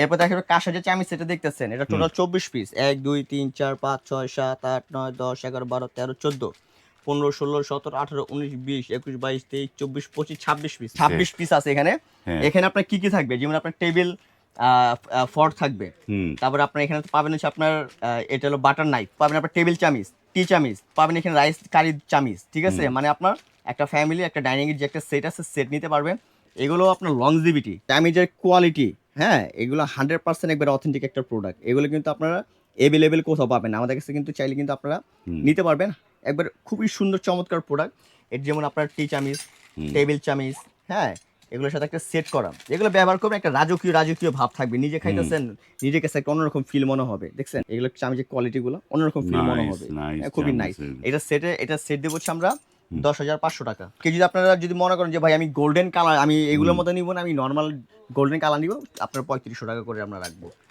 এরপর দেখেন কাঁসা যে চামিচ সেটা দেখতেছেন, এটা টোটাল 24 পিস। 1 2 3 4 5 6 7 8 9 10 11 12 13 14 15 16 17 18 19 20 21 22 23 24 25 26 পিস। 26 পিস আছে এখানে। হ্যাঁ। এখানে আপনার কি কি থাকবে, যেমন আপনার টেবিল ফর্ক থাকবে, তারপরে আপনার এখানে পাবেন হচ্ছে আপনার এটা হলো বাটার নাইফ পাবেন, আপনার টেবিল চামিচ, টি চামিচ পাবেন, এখানে রাইস কারি চামিচ, ঠিক আছে? মানে আপনার একটা ফ্যামিলি একটা ডাইনিং এর যে একটা সেট আছে সেট নিতে পারবেন। এগুলো আপনার লংজিভিটি চামিজের কোয়ালিটি, হ্যাঁ, এগুলো 100% একবার অথেন্টিক একটা প্রোডাক্ট। এগুলো কিন্তু আপনারা এভেলেবেল কোথাও পাবেন না, আমাদের কাছে কিন্তু চাইলে কিন্তু আপনারা নিতে পারবেন। একবার খুবই সুন্দর চমৎকার প্রোডাক্ট। এর যেমন আপনার টি চামিচ, টেবিল চামিচ, হ্যাঁ, এগুলোর সাথে একটা সেট করা, এগুলো ব্যবহার করবেন, একটা রাজকীয় রাজকীয় ভাব থাকবে, নিজে খাইতেছেন নিজের কাছে একটা অন্যরকম ফিল মনে হবে। দেখছেন এগুলো চামিচের কোয়ালিটি গুলো অন্যরকম ফিল মনে হবে, খুবই নাইস। এটা সেট দেবো হচ্ছে আমরা 10,500 টাকা কেজি। যদি আপনারা যদি মনে করেন যে ভাই আমি গোল্ডেন কালার, আমি এগুলোর মতো নিব না, আমি নর্মাল গোল্ডেন কালার নিব, আপনার 3500 টাকা করে আমরা রাখবো।